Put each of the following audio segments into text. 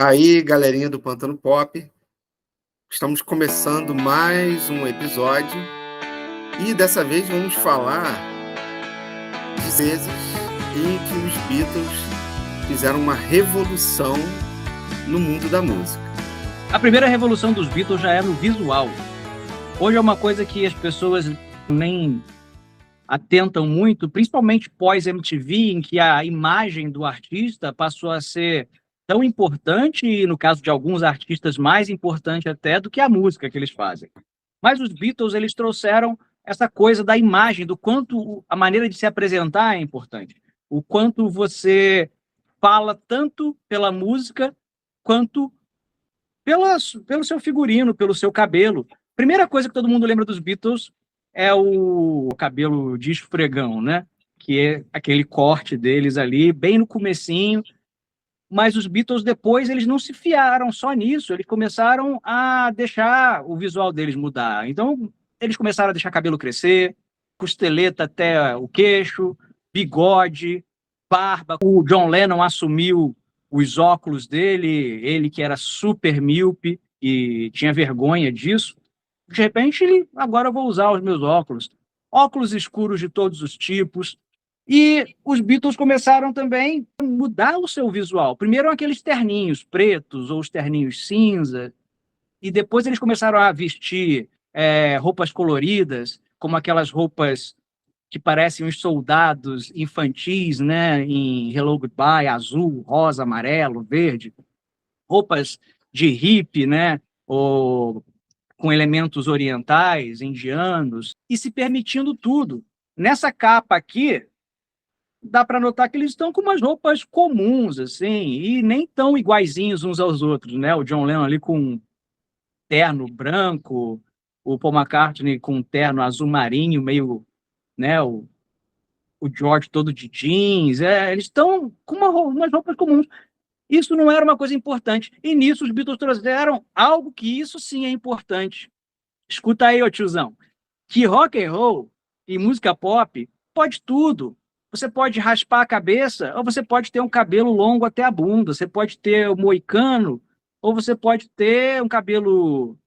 Aí, galerinha do Pantano Pop, estamos começando mais um episódio e dessa vez vamos falar de vezes em que os Beatles fizeram uma revolução no mundo da música. A primeira revolução dos Beatles já era no visual. Hoje é uma coisa que as pessoas nem atentam muito, principalmente pós-MTV, em que a imagem do artista passou a ser tão importante, e no caso de alguns artistas mais importante até do que a música que eles fazem. Mas os Beatles, eles trouxeram essa coisa da imagem, do quanto a maneira de se apresentar é importante. O quanto você fala tanto pela música quanto pelo seu figurino, pelo seu cabelo. Primeira coisa que todo mundo lembra dos Beatles é o cabelo de esfregão, né? Que é aquele corte deles ali, bem no comecinho. Mas os Beatles depois, eles não se fiaram só nisso, eles começaram a deixar o visual deles mudar. Então, eles começaram a deixar cabelo crescer, costeleta até o queixo, bigode, barba. O John Lennon assumiu os óculos dele, ele que era super míope e tinha vergonha disso. De repente, agora eu vou usar os meus óculos. Óculos escuros de todos os tipos. E os Beatles começaram também a mudar o seu visual. Primeiro aqueles terninhos pretos ou os terninhos cinza, e depois eles começaram a vestir roupas coloridas, como aquelas roupas que parecem os soldados infantis, né, em Hello Goodbye, azul, rosa, amarelo, verde. Roupas de hippie, né, ou com elementos orientais, indianos, e se permitindo tudo. Nessa capa aqui, dá para notar que eles estão com umas roupas comuns, assim, e nem tão iguaizinhos uns aos outros, né? O John Lennon ali com um terno branco, o Paul McCartney com um terno azul marinho, meio, né? O George todo de jeans, eles estão com umas roupas comuns. Isso não era uma coisa importante. E nisso os Beatles trouxeram algo que isso sim é importante. Escuta aí, ô tiozão, que rock and roll e música pop pode tudo. Você pode raspar a cabeça, ou você pode ter um cabelo longo até a bunda, você pode ter o moicano, ou você pode ter um cabelo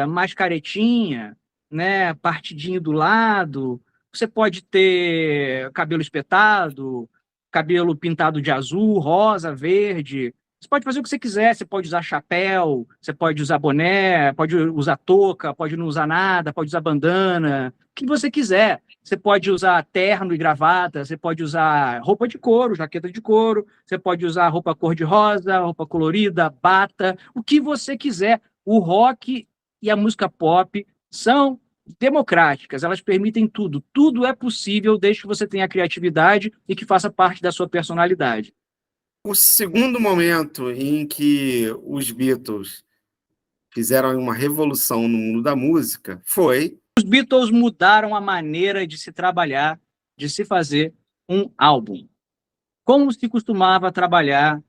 mais caretinha, né, partidinho do lado, você pode ter cabelo espetado, cabelo pintado de azul, rosa, verde. Você pode fazer o que você quiser, você pode usar chapéu, você pode usar boné, pode usar touca, pode não usar nada, pode usar bandana, o que você quiser. Você pode usar terno e gravata, você pode usar roupa de couro, jaqueta de couro, você pode usar roupa cor-de-rosa, roupa colorida, bata, o que você quiser. O rock e a música pop são democráticas, elas permitem tudo. Tudo é possível desde que você tenha criatividade e que faça parte da sua personalidade. O segundo momento em que os Beatles fizeram uma revolução no mundo da música foi... Os Beatles mudaram a maneira de se trabalhar, de se fazer um álbum. Como se costumava trabalhar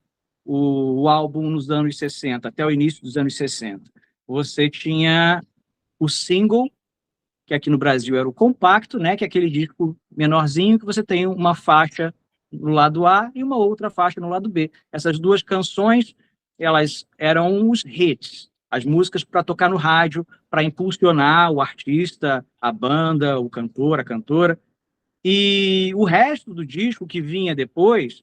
o álbum nos anos 60, até o início dos anos 60. Você tinha o single, que aqui no Brasil era o compacto, né, que é aquele disco menorzinho que você tem uma faixa no lado A e uma outra faixa no lado B. Essas duas canções, elas eram os hits, as músicas para tocar no rádio, para impulsionar o artista, a banda, o cantor, a cantora. E o resto do disco que vinha depois,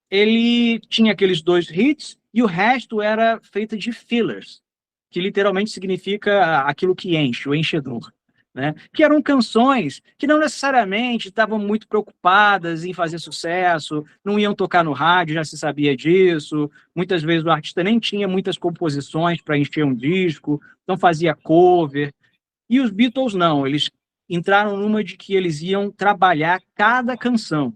ele tinha aqueles dois hits e o resto era feito de fillers, que literalmente significa aquilo que enche, o enchedor. Né? Que eram canções que não necessariamente estavam muito preocupadas em fazer sucesso, não iam tocar no rádio, já se sabia disso, muitas vezes o artista nem tinha muitas composições para encher um disco, então fazia cover, e os Beatles não, eles entraram numa de que eles iam trabalhar cada canção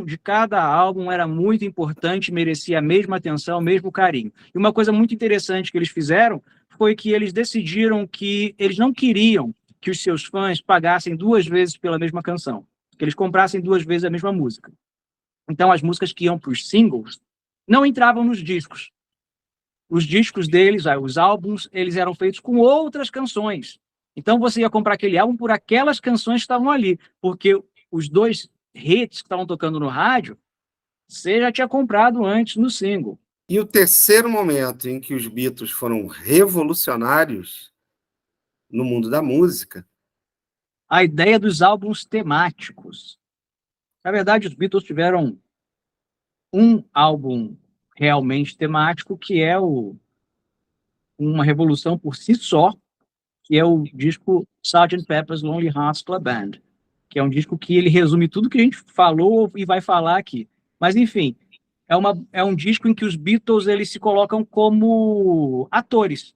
de cada álbum era muito importante, merecia a mesma atenção, o mesmo carinho. E uma coisa muito interessante que eles fizeram foi que eles decidiram que eles não queriam que os seus fãs pagassem 2 vezes pela mesma canção, que eles comprassem 2 vezes a mesma música. Então, as músicas que iam para os singles não entravam nos discos. Os discos deles, os álbuns, eles eram feitos com outras canções. Então, você ia comprar aquele álbum por aquelas canções que estavam ali, porque os dois hits que estavam tocando no rádio você já tinha comprado antes no single. E o terceiro momento em que os Beatles foram revolucionários no mundo da música. A ideia dos álbuns temáticos. Na verdade, os Beatles tiveram um álbum realmente temático, que é uma revolução por si só, que é o disco Sgt. Pepper's Lonely Hearts Club Band, que é um disco que ele resume tudo que a gente falou e vai falar aqui. Mas, enfim, é um disco em que os Beatles eles se colocam como atores.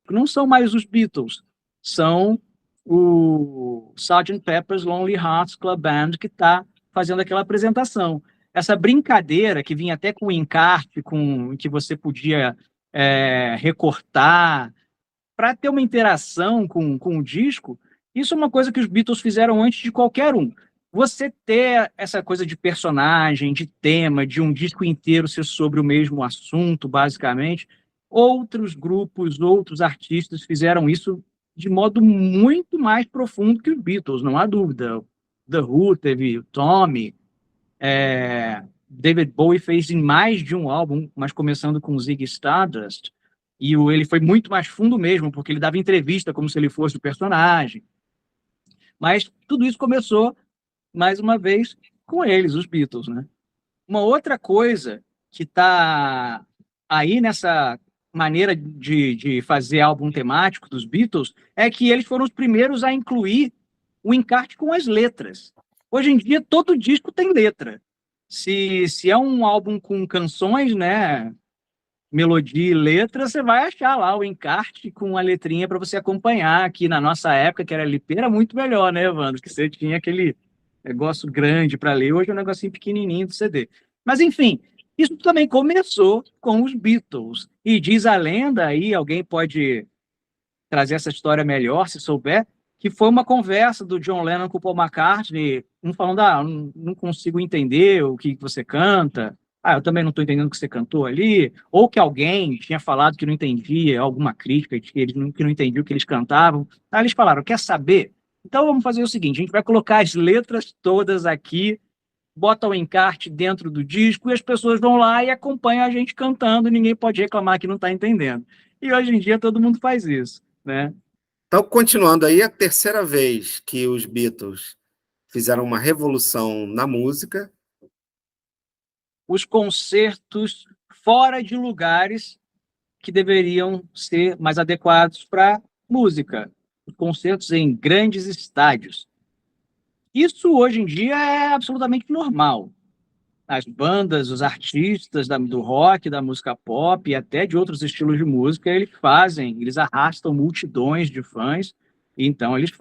Não são mais os Beatles, são o Sgt. Pepper's Lonely Hearts Club Band que está fazendo aquela apresentação. Essa brincadeira que vinha até com o encarte, com que você podia recortar, para ter uma interação com o disco, isso é uma coisa que os Beatles fizeram antes de qualquer um. Você ter essa coisa de personagem, de tema, de um disco inteiro ser sobre o mesmo assunto, basicamente, outros grupos, outros artistas fizeram isso de modo muito mais profundo que os Beatles, não há dúvida. The Who teve Tommy, David Bowie fez em mais de um álbum, mas começando com Ziggy Stardust, e ele foi muito mais fundo mesmo, porque ele dava entrevista como se ele fosse o personagem. Mas tudo isso começou, mais uma vez, com eles, os Beatles, né? Uma outra coisa que está aí nessa maneira de fazer álbum temático dos Beatles é que eles foram os primeiros a incluir o encarte com as letras. Hoje em dia, todo disco tem letra. Se é um álbum com canções, né, melodia e letra, você vai achar lá o encarte com a letrinha para você acompanhar. Aqui na nossa época, que era LP, era muito melhor, né, Evandro? Que você tinha aquele negócio grande para ler, hoje é um negocinho pequenininho do CD. Mas, enfim, isso também começou com os Beatles. E diz a lenda, aí alguém pode trazer essa história melhor, se souber, que foi uma conversa do John Lennon com o Paul McCartney, um falando, não consigo entender o que você canta, eu também não estou entendendo o que você cantou ali, ou que alguém tinha falado que não entendia, alguma crítica, que não entendia o que eles cantavam. Aí eles falaram, quer saber? Então vamos fazer o seguinte, a gente vai colocar as letras todas aqui, bota o encarte dentro do disco e as pessoas vão lá e acompanham a gente cantando, ninguém pode reclamar que não está entendendo. E hoje em dia todo mundo faz isso, né? Então, continuando aí, a terceira vez que os Beatles fizeram uma revolução na música. Os concertos fora de lugares que deveriam ser mais adequados para música. Os concertos em grandes estádios. Isso, hoje em dia, é absolutamente normal. As bandas, os artistas do rock, da música pop e até de outros estilos de música, eles arrastam multidões de fãs, e então eles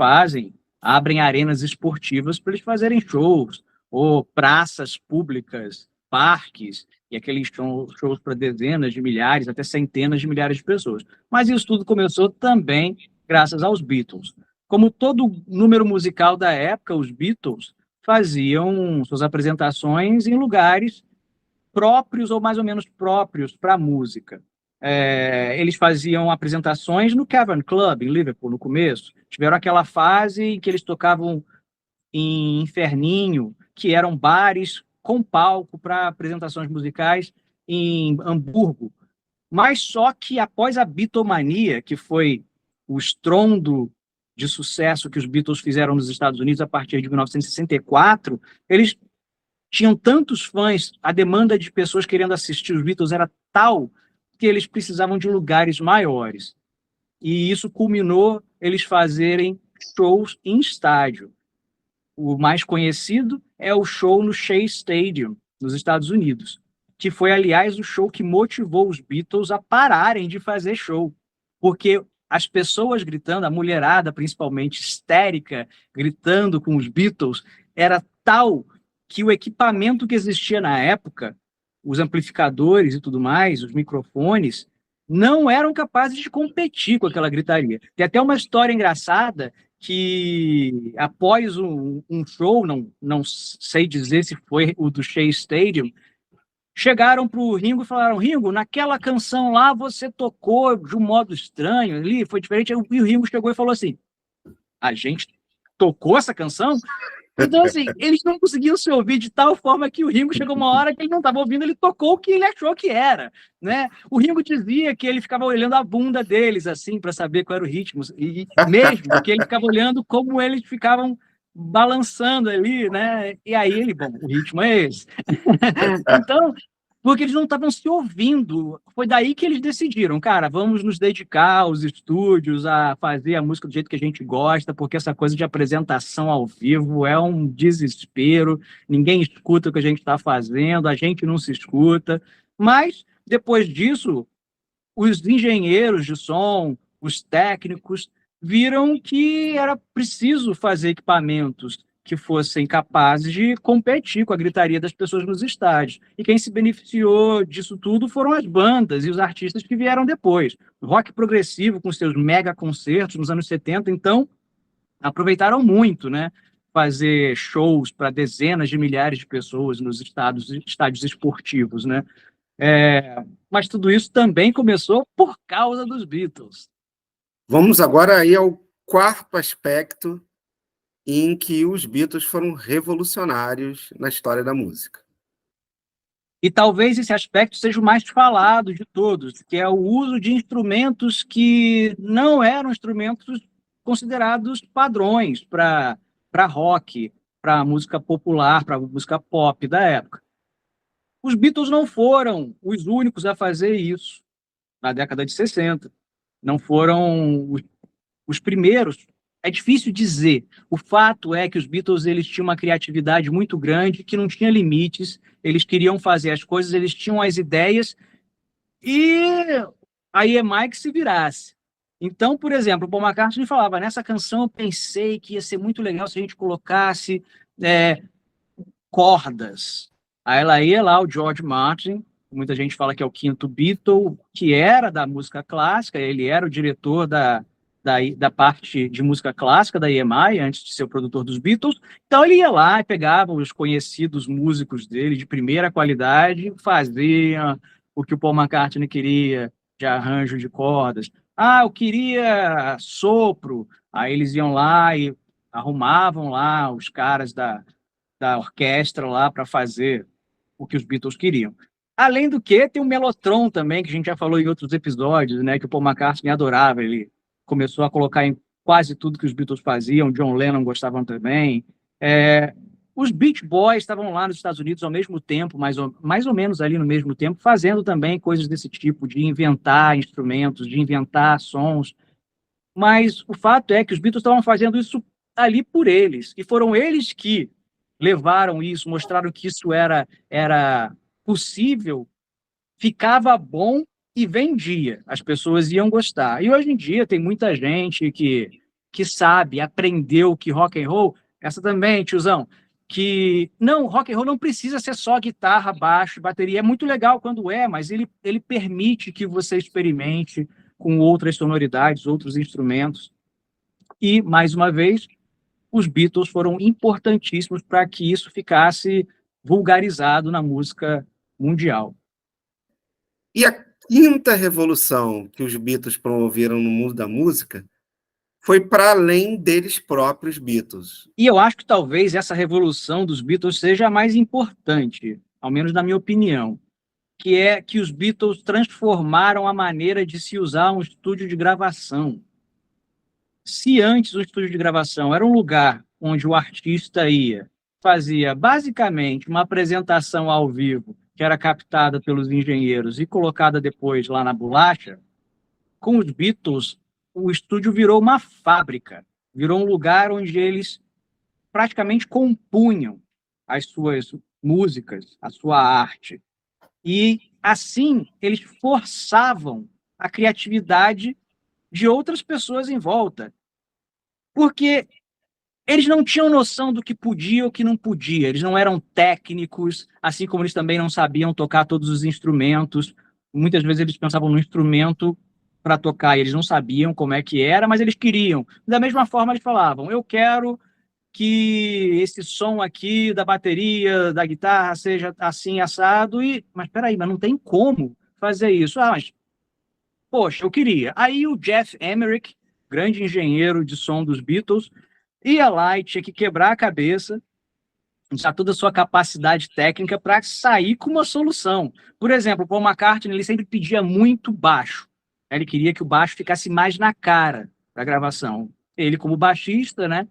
abrem arenas esportivas para eles fazerem shows, ou praças públicas, parques, e aqueles shows para dezenas de milhares, até centenas de milhares de pessoas. Mas isso tudo começou também graças aos Beatles. Como todo número musical da época, os Beatles faziam suas apresentações em lugares próprios ou mais ou menos próprios para a música. Eles faziam apresentações no Cavern Club, em Liverpool, no começo. Tiveram aquela fase em que eles tocavam em Inferninho, que eram bares com palco para apresentações musicais em Hamburgo. Mas só que após a Beatlemania, que foi o estrondo de sucesso que os Beatles fizeram nos Estados Unidos a partir de 1964, eles tinham tantos fãs, a demanda de pessoas querendo assistir os Beatles era tal que eles precisavam de lugares maiores. E isso culminou eles fazerem shows em estádio. O mais conhecido é o show no Shea Stadium, nos Estados Unidos, que foi, aliás, o show que motivou os Beatles a pararem de fazer show, porque as pessoas gritando, a mulherada principalmente histérica, gritando com os Beatles, era tal que o equipamento que existia na época, os amplificadores e tudo mais, os microfones, não eram capazes de competir com aquela gritaria. Tem até uma história engraçada que, após um show, não sei dizer se foi o do Shea Stadium, chegaram para o Ringo e falaram, Ringo, naquela canção lá você tocou de um modo estranho, ali foi diferente. E o Ringo chegou e falou assim, a gente tocou essa canção? Então, assim, eles não conseguiam se ouvir de tal forma que o Ringo chegou uma hora que ele não estava ouvindo, ele tocou o que ele achou que era, né? O Ringo dizia que ele ficava olhando a bunda deles, assim, para saber qual era o ritmo, e mesmo que ele ficava olhando como eles ficavam balançando ali, né? E aí ele, bom, o ritmo é esse. Então, porque eles não estavam se ouvindo. Foi daí que eles decidiram, cara, vamos nos dedicar aos estúdios, a fazer a música do jeito que a gente gosta, porque essa coisa de apresentação ao vivo é um desespero, ninguém escuta o que a gente está fazendo, a gente não se escuta. Mas, depois disso, os engenheiros de som, os técnicos, viram que era preciso fazer equipamentos que fossem capazes de competir com a gritaria das pessoas nos estádios. E quem se beneficiou disso tudo foram as bandas e os artistas que vieram depois. O rock progressivo, com seus mega concertos nos anos 70, então, aproveitaram muito, né? Fazer shows para dezenas de milhares de pessoas nos estádios esportivos, né? Mas tudo isso também começou por causa dos Beatles. Vamos agora aí ao quarto aspecto em que os Beatles foram revolucionários na história da música. E talvez esse aspecto seja o mais falado de todos, que é o uso de instrumentos que não eram instrumentos considerados padrões para rock, para música popular, para música pop da época. Os Beatles não foram os únicos a fazer isso na década de 60. Não foram os primeiros. É difícil dizer. O fato é que os Beatles eles tinham uma criatividade muito grande, que não tinha limites, eles queriam fazer as coisas, eles tinham as ideias, e aí é mais que se virasse. Então, por exemplo, o Paul McCartney falava, nessa canção eu pensei que ia ser muito legal se a gente colocasse cordas. Aí ela ia lá, o George Martin, muita gente fala que é o quinto Beatle, que era da música clássica, ele era o diretor da parte de música clássica da EMI, antes de ser o produtor dos Beatles. Então ele ia lá e pegava os conhecidos músicos dele, de primeira qualidade, fazia o que o Paul McCartney queria, de arranjo de cordas. Ah, eu queria sopro. Aí eles iam lá e arrumavam lá os caras da orquestra lá para fazer o que os Beatles queriam. Além do que, tem o Mellotron também, que a gente já falou em outros episódios, né, que o Paul McCartney adorava, ele começou a colocar em quase tudo que os Beatles faziam, John Lennon gostavam também. Os Beach Boys estavam lá nos Estados Unidos ao mesmo tempo, mais ou menos ali no mesmo tempo, fazendo também coisas desse tipo, de inventar instrumentos, de inventar sons. Mas o fato é que os Beatles estavam fazendo isso ali por eles, e foram eles que levaram isso, mostraram que isso era possível, ficava bom e vendia, as pessoas iam gostar. E hoje em dia tem muita gente que sabe, aprendeu que rock and roll, essa também, tiozão, que não, rock and roll não precisa ser só guitarra, baixo, bateria, é muito legal quando mas ele permite que você experimente com outras sonoridades, outros instrumentos. E, mais uma vez, os Beatles foram importantíssimos para que isso ficasse vulgarizado na música mundial. E a quinta revolução que os Beatles promoveram no mundo da música foi para além deles próprios Beatles. E eu acho que talvez essa revolução dos Beatles seja a mais importante, ao menos na minha opinião, que é que os Beatles transformaram a maneira de se usar um estúdio de gravação. Se antes o estúdio de gravação era um lugar onde o artista fazia basicamente uma apresentação ao vivo, que era captada pelos engenheiros e colocada depois lá na bolacha, com os Beatles, o estúdio virou uma fábrica, virou um lugar onde eles praticamente compunham as suas músicas, a sua arte. E, assim, eles forçavam a criatividade de outras pessoas em volta. Porque eles não tinham noção do que podia ou que não podia. Eles não eram técnicos, assim como eles também não sabiam tocar todos os instrumentos. Muitas vezes eles pensavam no instrumento para tocar e eles não sabiam como é que era, mas eles queriam. Da mesma forma, eles falavam, eu quero que esse som aqui da bateria, da guitarra, seja assim, assado, mas espera aí, mas não tem como fazer isso. Mas, poxa, eu queria. Aí o Geoff Emerick, grande engenheiro de som dos Beatles, ia lá e tinha que quebrar a cabeça usar toda a sua capacidade técnica para sair com uma solução. Por exemplo, o Paul McCartney, ele sempre pedia muito baixo. Ele queria que o baixo ficasse mais na cara da gravação. Ele, como baixista, né?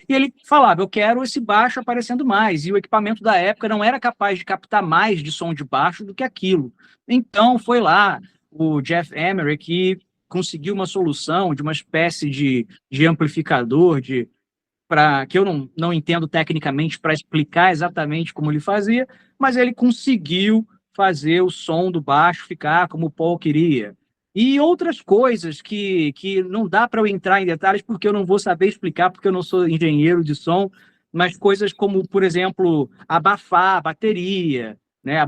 E ele falava, eu quero esse baixo aparecendo mais. E o equipamento da época não era capaz de captar mais de som de baixo do que aquilo. Então, foi lá o Geoff Emerick que conseguiu uma solução de uma espécie de amplificador, que eu não entendo tecnicamente para explicar exatamente como ele fazia, mas ele conseguiu fazer o som do baixo ficar como o Paul queria. E outras coisas que não dá para eu entrar em detalhes porque eu não vou saber explicar, porque eu não sou engenheiro de som, mas coisas como, por exemplo, abafar a bateria, né,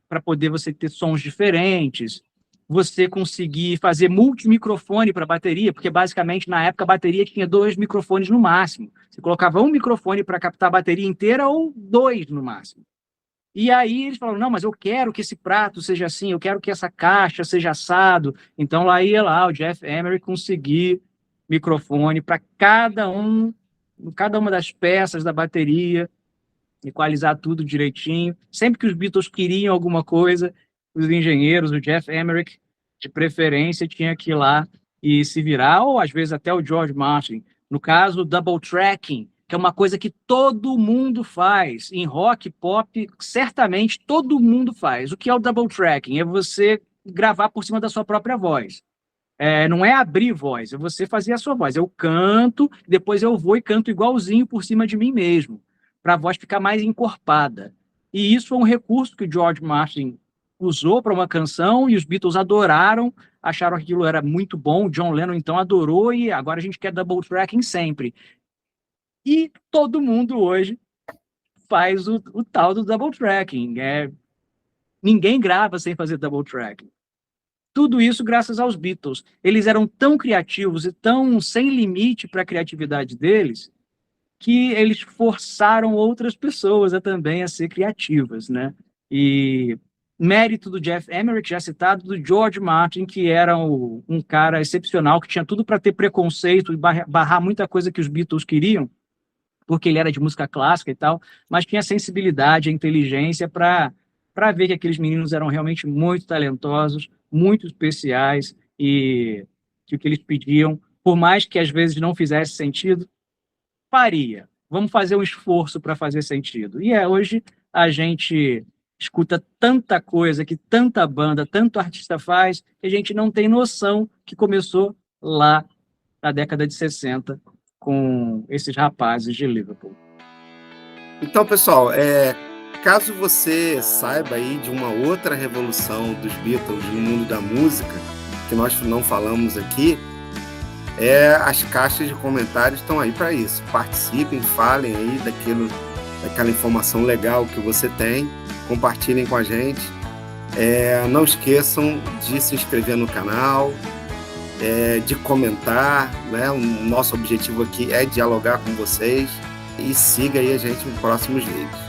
para poder você ter sons diferentes, você conseguir fazer multimicrofone para a bateria, porque basicamente na época a bateria tinha 2 microfones no máximo. Você colocava um microfone para captar a bateria inteira ou 2 no máximo. E aí eles falaram, não, mas eu quero que esse prato seja assim, eu quero que essa caixa seja assado. Então lá ia lá o Geoff Emerick conseguir microfone para cada uma das peças da bateria, equalizar tudo direitinho. Sempre que os Beatles queriam alguma coisa, os engenheiros, o Geoff Emerick, de preferência, tinha que ir lá e se virar, ou às vezes até o George Martin. No caso, o double tracking, que é uma coisa que todo mundo faz. Em rock, pop, certamente todo mundo faz. O que é o double tracking? É você gravar por cima da sua própria voz. Não é abrir voz, é você fazer a sua voz. Eu canto, depois eu vou e canto igualzinho por cima de mim mesmo, para a voz ficar mais encorpada. E isso é um recurso que o George Martin usou para uma canção e os Beatles adoraram, acharam que aquilo era muito bom, o John Lennon então adorou e agora a gente quer double tracking sempre. E todo mundo hoje faz o tal do double tracking. Ninguém grava sem fazer double tracking. Tudo isso graças aos Beatles. Eles eram tão criativos e tão sem limite para a criatividade deles que eles forçaram outras pessoas também a ser criativas, né? E mérito do Geoff Emerick, já citado, do George Martin, que era um cara excepcional, que tinha tudo para ter preconceito e barrar muita coisa que os Beatles queriam, porque ele era de música clássica e tal, mas tinha a sensibilidade, a inteligência para ver que aqueles meninos eram realmente muito talentosos, muito especiais e que o que eles pediam, por mais que às vezes não fizesse sentido, faria. Vamos fazer um esforço para fazer sentido. E hoje a gente escuta tanta coisa que tanta banda, tanto artista faz, que a gente não tem noção que começou lá na década de 60 com esses rapazes de Liverpool. Então, pessoal, caso você saiba aí de uma outra revolução dos Beatles no mundo da música, que nós não falamos aqui, as caixas de comentários estão aí para isso. Participem, falem aí daquela informação legal que você tem, compartilhem com a gente. Não esqueçam de se inscrever no canal, de comentar, né? O nosso objetivo aqui é dialogar com vocês e siga aí a gente nos próximos vídeos.